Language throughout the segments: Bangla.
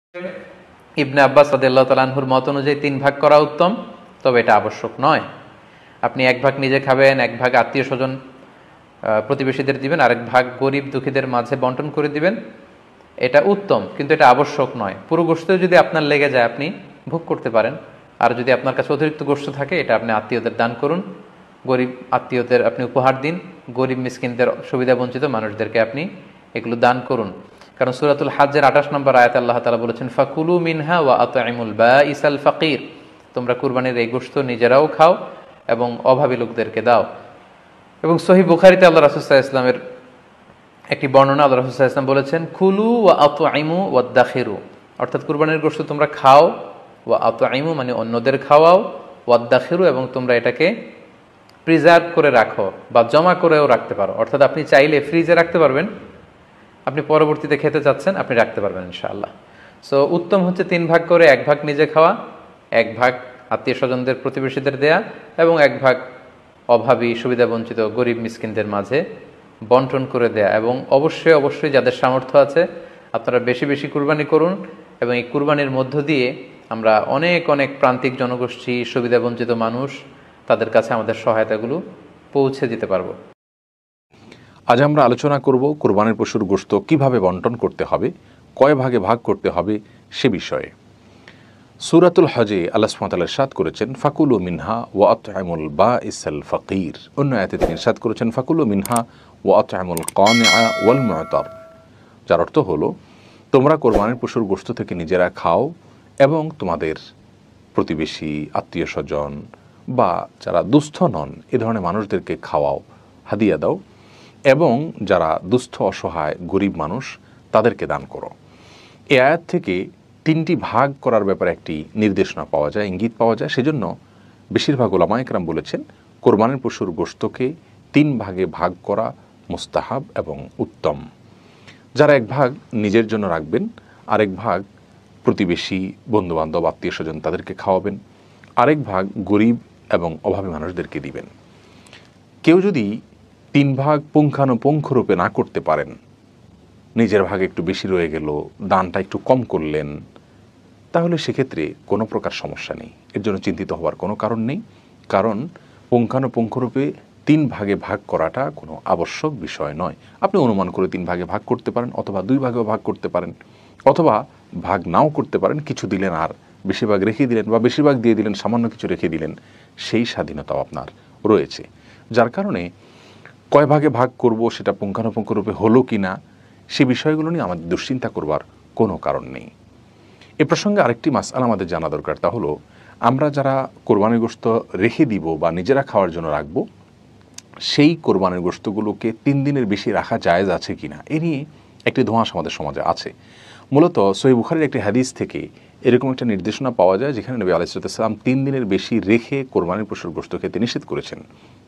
ইবনে আব্বাস রাদিয়াল্লাহু তাআলা আনহুর মত অনুযায়ী 3 ভাগ করা উত্তম, তবে এটা আবশ্যক নয়। আপনি 1 ভাগ নিজে খাবেন, 1 ভাগ আত্মীয় স্বজন প্রতিবেশীদের দিবেন, আরেক ভাগ গরিব দুঃখীদের মাঝে বন্টন করে দিবেন, এটা উত্তম, কিন্তু এটা আবশ্যক নয়। পুরো গোশত যদি আপনার লেগে যায় আপনি ভোগ করতে পারেন, আর যদি আপনার কাছে অতিরিক্ত গোশত থাকে এটা আপনি আত্মীয়দের দান করুন, গরিব আত্মীয়দের আপনি উপহার দিন, গরিব মিসকিনদের সুবিধা বঞ্চিত মানুষদেরকে আপনি এগুলো দান করুন। কারণ সূরাতুল হজ্জের 28 নম্বর আয়াতে আল্লাহ তাআলা বলেছেন, ফাকুলু মিনহা ওয়া আত'ইমুল বাঈসাল ফাকির, তোমরা কুরবানির এই গোশত নিজেরাও খাও এবং অভাবী লোকদেরকে দাও। এবং সহিহ বুখারীতে আল্লাহ রাসূল সাল্লাল্লাহু আলাইহি ওয়াসাল্লামের একটি বর্ণনা, আল্লাহ রাসূল সাল্লাল্লাহু আলাইহি ওয়াসাল্লাম বলেছেন, কুলু ওয়া আত'ইমু ওয়াদাখিরু, অর্থাৎ কুরবানির গোশত তোমরা খাও, ওয়া আত'ইমু মানে অন্যদের খাওয়াও, ওয়াদাখিরু এবং তোমরা এটাকে প্রিজার্ভ করে রাখো বা জমা করেও রাখতে পারো। অর্থাৎ আপনি চাইলে ফ্রিজে রাখতে পারবেন, আপনি পরবর্তীতে খেতে চাচ্ছেন আপনি রাখতে পারবেন ইনশাআল্লাহ। সো উত্তম হচ্ছে 3 ভাগ করে 1 ভাগ নিজে খাওয়া, 1 ভাগ আত্মীয় স্বজনদের প্রতিবেশীদের দেয়া এবং 1 ভাগ অভাবী সুবিধা বঞ্চিত গরিব মিসকিনদের মাঝে বন্টন করে দেয়া। এবং অবশ্যই যাদের সামর্থ্য আছে আপনারা বেশি বেশি কুরবানি করুন, এবং এই কুরবানির মধ্য দিয়ে আমরা অনেক প্রান্তিক জনগোষ্ঠী, সুবিধা বঞ্চিত মানুষ, তাদের কাছে আমাদের সহায়তাগুলো পৌঁছে দিতে পারবো। আজ আমরা আলোচনা করব কুরবানির পশুর গোশত কিভাবে বন্টন করতে হবে, কয় ভাগে ভাগ করতে হবে সে বিষয়ে। সূরাতুল হজে আল্লাহ সুবহানাহু ওয়া তাআলা ইরশাদ করেছেন, ফাকুলু মিনহা ওয়া আত'ইমুল বাঈসাল ফাকির। অন্য আয়াতে তিনি ইরশাদ করেছেন, ফাকুলু মিনহা ওয়া আত'ইমুল কানিআ ওয়াল মু'তার, যার অর্থ হলো তোমরা কুরবানির পশুর গোশত থেকে নিজেরা খাও এবং তোমাদের প্রতিবেশী, আত্মীয় স্বজন বা যারা দুস্থ নন এ ধরনের মানুষদেরকে খাওয়াও, হাদিয়া দাও, এবং যারা দুস্থ অসহায় গরিব মানুষ তাদেরকে দান করো। এই আয়াত থেকে 3টি ভাগ করার ব্যাপারে একটি নির্দেশনা পাওয়া যায়, ইঙ্গিত পাওয়া যায়। সেজন্য বেশিরভাগ উলামায়ে কেরাম বলেছেন কোরবানির পশুর গোশতকে 3 ভাগে ভাগ করা মুস্তাহাব এবং উত্তম। যারা 1 ভাগ নিজের জন্য রাখবেন, আরেক ভাগ প্রতিবেশী, বন্ধুবান্ধব, আত্মীয় স্বজন তাদেরকে খাওয়াবেন, আরেক ভাগ গরিব এবং অভাবী মানুষদেরকে দিবেন। কেউ যদি 3 ভাগ পুঙ্খানুপুঙ্খরূপে না করতে পারেন, নিজের ভাগে একটু বেশি রয়ে গেল, দানটা একটু কম করলেন, তাহলে সেক্ষেত্রে কোনো প্রকার সমস্যা নেই, এর জন্য চিন্তিত হওয়ার কোনো কারণ নেই। কারণ পুঙ্খানুপুঙ্খরূপে 3 ভাগে ভাগ করাটা কোনো আবশ্যক বিষয় নয়। আপনি অনুমান করে 3 ভাগে ভাগ করতে পারেন, অথবা 2 ভাগেও ভাগ করতে পারেন, অথবা ভাগ নাও করতে পারেন, কিছু দিলেন আর বেশিরভাগ রেখে দিলেন, বা বেশিরভাগ দিয়ে দিলেন সামান্য কিছু রেখে দিলেন, সেই স্বাধীনতাও আপনার রয়েছে। যার কারণে কয় ভাগে ভাগ করব সেটা পুঙ্খানুপুঙ্খরূপে হলো কি না সে বিষয়গুলো নিয়ে আমাদের দুশ্চিন্তা করবার কোনো কারণ নেই। এ প্রসঙ্গে আরেকটি মাসআলা আমাদের জানা দরকার, তা হলো আমরা যারা কোরবানির গোশত রেখে দিব বা নিজেরা খাওয়ার জন্য রাখব, সেই কোরবানির গোশতগুলোকে 3 দিনের বেশি রাখা জায়েজ আছে কিনা এ নিয়ে একটি ধোঁয়াশা আমাদের সমাজে আছে। মূলত সহিহ বুখারীর একটি হাদিস থেকে এরকম একটা নির্দেশনা পাওয়া যায় যেখানে নবী আলাইহিস সালাম 3 দিনের বেশি রেখে কোরবানির পশুর গোশত খেতে নিষেধ করেছেন।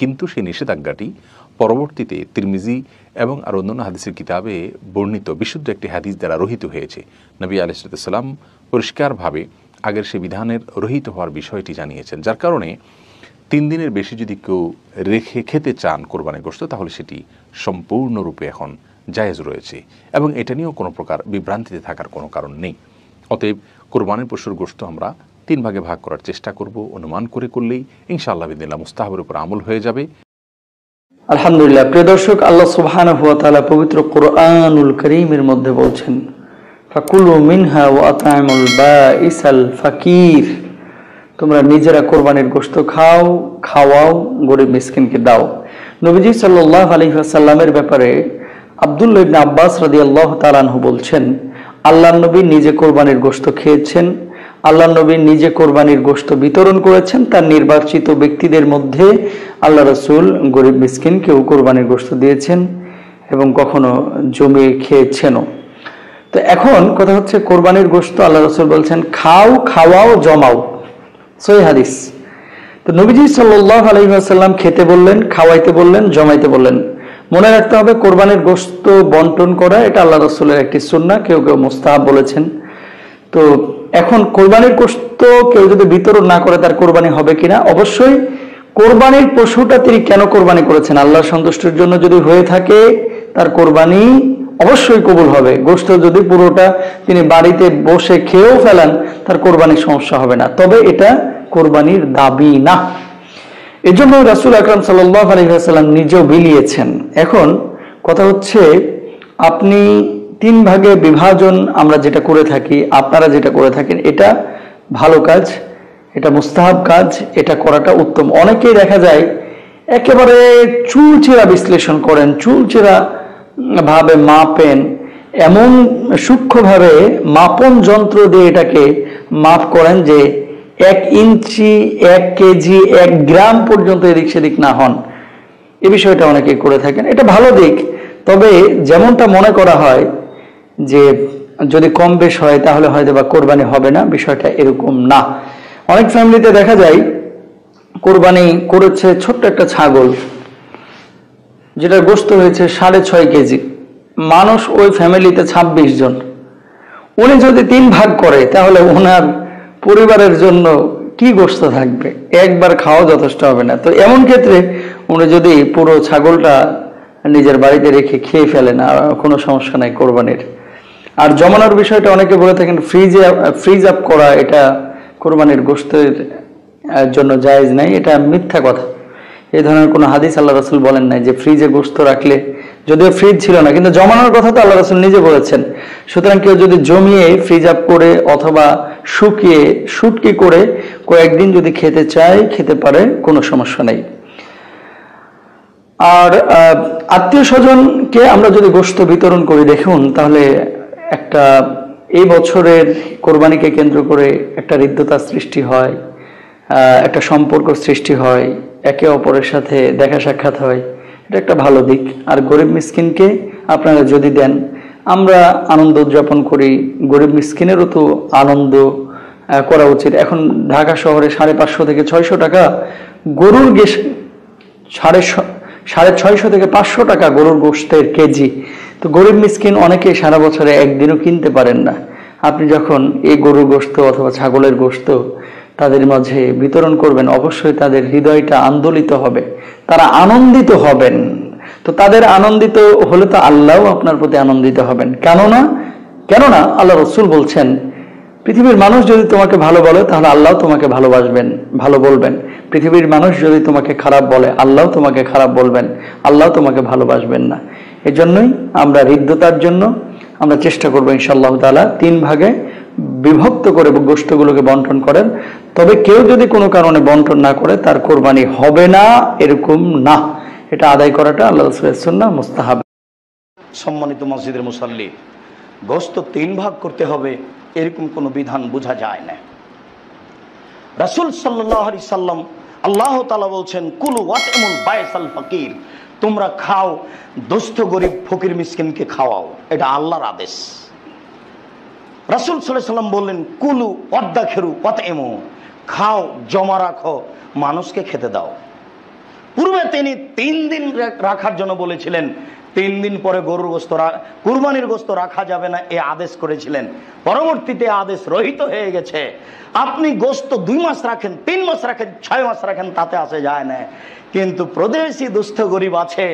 কিন্তু সেই নিষেধাজ্ঞাটি পরবর্তীতে তিরমিজি এবং আর অন্যান্য হাদিসের কিতাবে বর্ণিত বিশুদ্ধ একটি হাদিস দ্বারা রহিত হয়েছে। নবী আলাইহিস সালাম পরিষ্কারভাবে আগের সে বিধানের রহিত হওয়ার বিষয়টি জানিয়েছেন। যার কারণে 3 দিনের বেশি যদি কেউ রেখে খেতে চান কোরবানির গোশত, তাহলে সেটি সম্পূর্ণরূপে এখন জায়েজ রয়েছে, এবং এটা নিয়েও কোনো প্রকার বিভ্রান্তিতে থাকার কোনো কারণ নেই। অতএব কোরবানির পশুর গোশত আমরা 3 ভাগে ভাগ করার চেষ্টা করব, অনুমান করলেই ইনশাআল্লাহ বিদিনিল্লাহ মুস্তাহাবের উপর আমল হয়ে যাবে। আলহামদুলিল্লাহ। প্রিয় দর্শক, আল্লাহ সুবহানাহু ওয়া তাআলা পবিত্র কোরআনুল কারীমের মধ্যে বলছেন, ফাকুলু মিনহা ওয়া আত'ইমুল বাঈসাল ফাকির, তোমরা নিজেরা কোরবানির গোশত খাওয়াও, গরিব মিসকিনকে দাও। নবীজি সাল্লাল্লাহু আলাইহি ওয়াসাল্লামের ব্যাপারে আব্দুল্লাহ ইবনে আব্বাস রাদিয়াল্লাহু তাআলা আনহু বলছেন, আল্লাহর নবী নিজে কোরবানির গোশত খেয়েছেন, আল্লাহর নবী নিজে কোরবানির গোশত বিতরণ করেছেন, তার নির্বাচিত ব্যক্তিদের মধ্যে আল্লাহ রাসূল গরিব মিসকিনকেও কোরবানির গোশত দিয়েছেন এবং কখনো জমিয়ে খেয়েছেনও। তো এখন কথা হচ্ছে, কোরবানির গোশত আল্লাহ রাসূল বলছেন খাওয়াও, জমাও, সহিহ হাদিস। তো নবীজি সাল্লাল্লাহু আলাইহি ওয়াসাল্লাম খেতে বললেন, খাওয়াইতে বললেন, জমাইতে বললেন। মনে রাখতে হবে, কোরবানির গোশত বন্টন করা এটা আল্লাহ রাসূলের একটি সুন্নাহ, কেউ মুস্তাহাব বলেছেন। তো এখন কোরবানির গোশত কেউ যদি বিতরণ না করে তার কোরবানি হবে কিনা? অবশ্যই কোরবানির পশুটা তিনি কেন কোরবানি করেছেন, আল্লাহর সন্তুষ্টির জন্য যদি হয়ে থাকে তার কোরবানি অবশ্যই কবুল হবে। গোশত যদি পুরোটা তিনি বাড়িতে বসে খেয়েও ফেলেন, তার কোরবানির সমস্যা হবে না, তবে এটা কোরবানির দাবি না। এজন্য রাসূল আকরাম সাল্লাল্লাহু আলাইহি ওয়াসাল্লাম নিজেও বিলিয়েছেন। এখন কথা হচ্ছে, আপনি 3 ভাগে বিভাজন আমরা যেটা করে থাকি, আপনারা যেটা করে থাকেন, এটা ভালো কাজ, এটা মুস্তাহাব কাজ, এটা করাটা উত্তম। অনেকেই দেখা যায় একেবারে চুলচেরা বিশ্লেষণ করেন, চুলচেরা ভাবে মাপেন, এমন সূক্ষ্মভাবে মাপন যন্ত্র দিয়ে এটাকে মাপ করেন যে 1 ইঞ্চি, 1 কেজি, 1 গ্রাম পর্যন্ত এদিক সেদিক না হন। এই বিষয়টা অনেকেই করে থাকেন, এটা ভালো দিক। তবে যেমনটা মনে করা হয় যে যদি কম বেশ হয় তাহলে হয়তো বা কোরবানি হবে না, বিষয়টা এরকম না। অনেক ফ্যামিলিতে দেখা যায় কোরবানি করেছে ছোট্ট একটা ছাগল, যেটা গোশত হয়েছে 6.5 কেজি, মানুষ ওই ফ্যামিলিতে 26 জন। উনি যদি 3 ভাগ করে তাহলে ওনার পরিবারের জন্য কি গোশত থাকবে? একবার খাওয়া যথেষ্ট হবে না। তো এমন ক্ষেত্রে উনি যদি পুরো ছাগলটা নিজের বাড়িতে রেখে খেয়ে ফেলেন, কোনো সমস্যা নাই কোরবানির। আর জমানোর বিষয়টা অনেকে বলে থাকেন ফ্রিজ আপ করা, এটা কোরবানির গোশতের জন্য জায়েজ নাই, এটা মিথ্যা কথা। এই ধরনের কোনো হাদিস আল্লাহ রাসূল বলেন নাই যে ফ্রিজে গোশত রাখলে, যদিও ফ্রিজ ছিল না, কিন্তু জমানোর কথা তো আল্লাহ রাসূল নিজে বলেছেন। সুতরাং কেউ যদি জমিয়ে ফ্রিজ আপ করে অথবা শুকিয়ে শুটকি করে কয়েকদিন যদি খেতে চায় খেতে পারে, কোনো সমস্যা নেই। আর আত্মীয় স্বজনকে আমরা যদি গোশত বিতরণ করি, দেখুন তাহলে একটা এই বছরের কোরবানিকে কেন্দ্র করে একটা হৃদ্যতা সৃষ্টি হয়, একটা সম্পর্ক সৃষ্টি হয়, একে অপরের সাথে দেখা সাক্ষাৎ হয়, এটা একটা ভালো দিক। আর গরিব মিসকিনকে আপনারা যদি দেন, আমরা আনন্দ উদযাপন করি, গরিব মিসকিনেরও তো আনন্দ করা উচিত। এখন ঢাকা শহরে 550 থেকে 600 টাকা গরুর 650 থেকে 500 টাকা গরুর গোশতের কেজি। তো গরিব মিসকিন অনেকে সারা বছরে একদিনও কিনতে পারেন না। আপনি যখন এই গরুর গোশত অথবা ছাগলের গোশত তাদের মাঝে বিতরণ করবেন, অবশ্যই তাদের হৃদয়টা আন্দোলিত হবে, তারা আনন্দিত হবেন। তো তাদের আনন্দিত হলে তো আল্লাহও আপনার প্রতি আনন্দিত হবেন। কেননা আল্লাহ রাসূল বলছেন, পৃথিবীর মানুষ যদি তোমাকে ভালো বলে তাহলে আল্লাহ তোমাকে ভালোবাসবেন, ভালো বলবেন। পৃথিবীর মানুষ যদি তোমাকে খারাপ বলে, আল্লাহ তোমাকে খারাপ বলবেন, আল্লাহ তোমাকে ভালোবাসবেন না। এজন্যই আমরা হৃদ্যতার জন্য আমরা চেষ্টা করবো ইনশাআল্লাহ তাআলা 3 ভাগে বিভক্ত করে গোশতগুলোকে বন্টন করেন। তবে কেউ যদি কোনো কারণে বন্টন না করে, তার কোরবানি হবে না এরকম না, এটা আদায় করাটা আল্লাহ রাসূলের সুন্নাহ, মুস্তাহাব। সম্মানিত মসজিদের মুসাল্লি, গোশত 3 ভাগ করতে হবে এরকম কোনো বিধান বোঝা যায় না। রাসূল সাল্লাল্লাহু আলাইহি সাল্লাম, আল্লাহ তাআলা বলছেন, কুলু ওয়াতইমুল বাইসাল ফাকির, তোমরা খাও, দুস্থ গরিব ফকির মিসকিনকে খাওয়াও, এটা আল্লাহর আদেশ। রাসূল সাল্লাল্লাহু আলাইহি সাল্লাম বললেন, কুলু ওয়াদাখিরু ওয়াতইমু, খাও, জমা রাখো, মানুষকে খেতে দাও। পূর্বে তিনি 3 দিন রাখার জন্য বলেছিলেন, 3 দিন পরে গরুর গোশত কুরবানির গোশত রাখা যাবে না, এ আদেশ করেছিলেন। পরবর্তীতে আদেশ রহিত হয়ে গেছে। আপনি গোশত 2 মাস রাখেন, 3 মাস রাখেন, 6 মাস রাখেন, তাতে আসে যায় না। কিন্তু প্রদেশী দুস্থ গরিব আছে,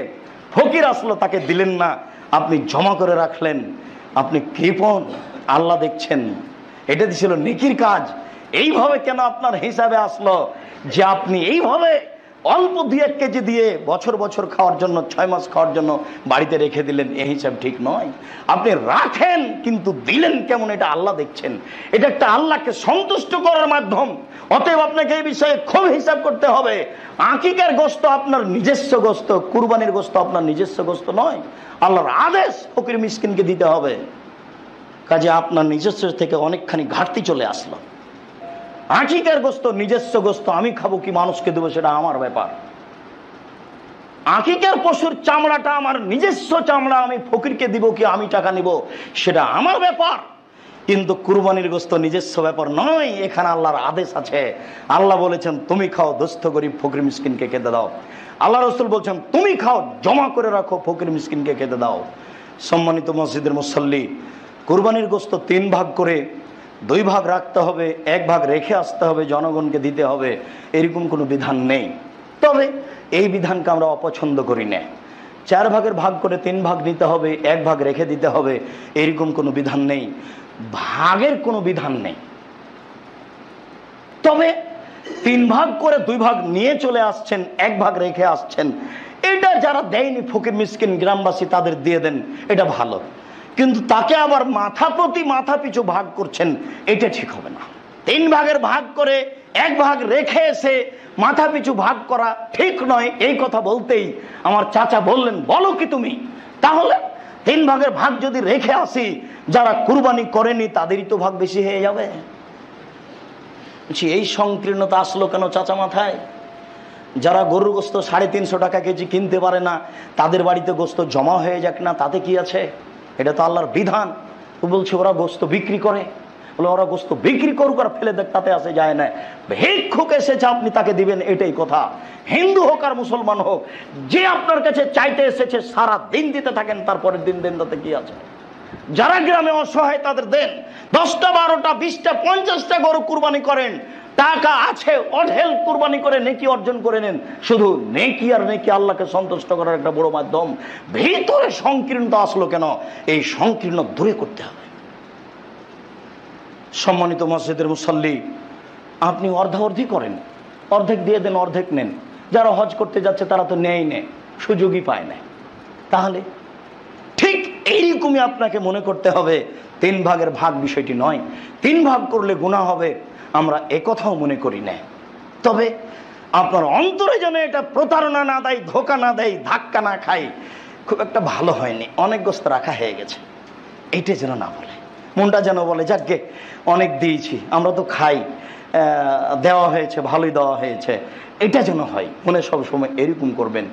ফকির আসলো, তাকে দিলেন না, আপনি জমা করে রাখলেন, আপনি কৃপণ, আল্লাহ দেখছেন। এটা ছিল নেকির কাজ। এইভাবে কেন আপনার হিসাবে আসলো যে আপনি এইভাবে অল্প 2-1 কেজি দিয়ে বছর বছর খাওয়ার জন্য, 6 মাস খাওয়ার জন্য বাড়িতে রেখে দিলেন? এই হিসাব ঠিক নয়। আপনি রাখেন কিন্তু দিলেন কেমন, এটা আল্লাহ দেখছেন। এটা একটা আল্লাহকে সন্তুষ্ট করার মাধ্যম। অতএব আপনাকে এই বিষয়ে খুব হিসাব করতে হবে। আকিকার গোশত আপনার নিজস্ব গোশত, কুরবানির গোশত আপনার নিজস্ব গোশত নয়। আল্লাহর আদেশ ফকির মিসকিনকে দিতে হবে। কাজে আপনার নিজস্ব থেকে অনেকখানি ঘাটতি চলে আসলো। আকিকার গোশত নিজস্ব গোশত, আমি খাবো কি মানুষকে দেবো সেটা আমার ব্যাপার। আকিকার পশুর চামড়াটা আমার নিজস্ব চামড়া, আমি ফকিরকে দিব কি আমি টাকা নিব সেটা আমার ব্যাপার। কিন্তু কুরবানির গোশত নিজস্ব ব্যাপার নয়, এখানে আল্লাহর আদেশ আছে। আল্লাহ বলেছেন তুমি খাও, দুস্থ গরিব ফকির মিসকিনকে খেতে দাও। আল্লাহ রাসূল বলছেন তুমি খাও, জমা করে রাখো, ফকির মিসকিনকে খেতে দাও। সম্মানিত মসজিদের মুসল্লি, কুরবানির গোশত 3 ভাগ করে 2 ভাগ রাখতে হবে, 1 ভাগ রেখে আসতে হবে, জনগণকে দিতে হবে, এরকম কোনো বিধান নেই। তবে এই বিধানকে আমরা অপছন্দ করি না। 4 ভাগের ভাগ করে 3 ভাগ নিতে হবে, 1 ভাগ রেখে দিতে হবে, এরকম কোনো বিধান নেই, ভাগের কোনো বিধান নেই। তবে 3 ভাগ করে 2 ভাগ নিয়ে চলে আসছেন, 1 ভাগ রেখে আসছেন, এটা যারা দেয়নি ফকির মিসকিন গ্রামবাসী তাদের দিয়ে দেন, এটা ভালো। কিন্তু তাকে আবার মাথা প্রতি মাথা পিছু ভাগ করছেন, এটা ঠিক হবে না। 3 ভাগের ভাগ করে 1 ভাগ রেখে এসে মাথা পিছু ভাগ করা ঠিক নয়। এই কথা বলতেই আমার চাচা বললেন, বলো কি তুমি? তাহলে 3 ভাগের ভাগ যদি রেখে আসি, যারা কুরবানি করেনি তাদেরই তো ভাগ বেশি হয়ে যাবে। এই সংকীর্ণতা আসলো কেন চাচা মাথায়? যারা গরুর গোস্ত 350 টাকা কেজি কিনতে পারে না, তাদের বাড়িতে গোস্ত জমা হয়ে যাক না, তাতে কি আছে? এটা তো আল্লাহর বিধান। ও বলছে ওরা গোস্ত বিক্রি করে, বলে ওরা গোস্ত বিক্রি করুক আর ফেলে দেখ, তাতে আসে যায় না। ভিক্ষুক এসেছে, আপনি তাকে দিবেন, এটাই কথা। হিন্দু হোক আর মুসলমান হোক, যে আপনার কাছে চাইতে এসেছে সারা দিন দিতে থাকেন, তারপরের দিন দেন, তাতে কি আছে? যারা গ্রামে অসহায় তাদের দেন। 10টা 12টা 20টা 50টা গরু কুরবানি করেন, টাকা আছে, অঢেল কুরবানি করে নেকি অর্জন করে নেন। শুধু নেকি আর নেকি আল্লাহকে সন্তুষ্ট করার একটা বড় মাধ্যম। ভিতরে সংকীর্ণতা আসলো কেন? এই সংকীর্ণ দূরে করতে হবে। সম্মানিত মসজিদের মুসল্লি, আপনি অর্ধাঅর্ধি করেন, অর্ধেক দিয়ে দেন, অর্ধেক নেন। যারা হজ করতে যাচ্ছে তারা তো নেই, সুযোগই পায় না। তাহলে ঠিক এইরকমই আপনাকে মনে করতে হবে, 3 ভাগের ভাগ বিষয়টি নয়। 3 ভাগ করলে গুনাহ হবে, আমরা একথাও মনে করি না। তবে আপনার অন্তরে যেন এটা প্রতারণা না দেয়, ধোকা না দেয়, ধাক্কা না খায়, খুব একটা ভালো হয়নি, অনেক গোস্ত রাখা হয়ে গেছে, এইটা যেন না বলে। মনটা যেন বলে যাকে অনেক দিয়েছি, আমরা তো খাই, দেওয়া হয়েছে, ভালোই দেওয়া হয়েছে, এটা যেন হয়। মনে সবসময় এরকম করবেন।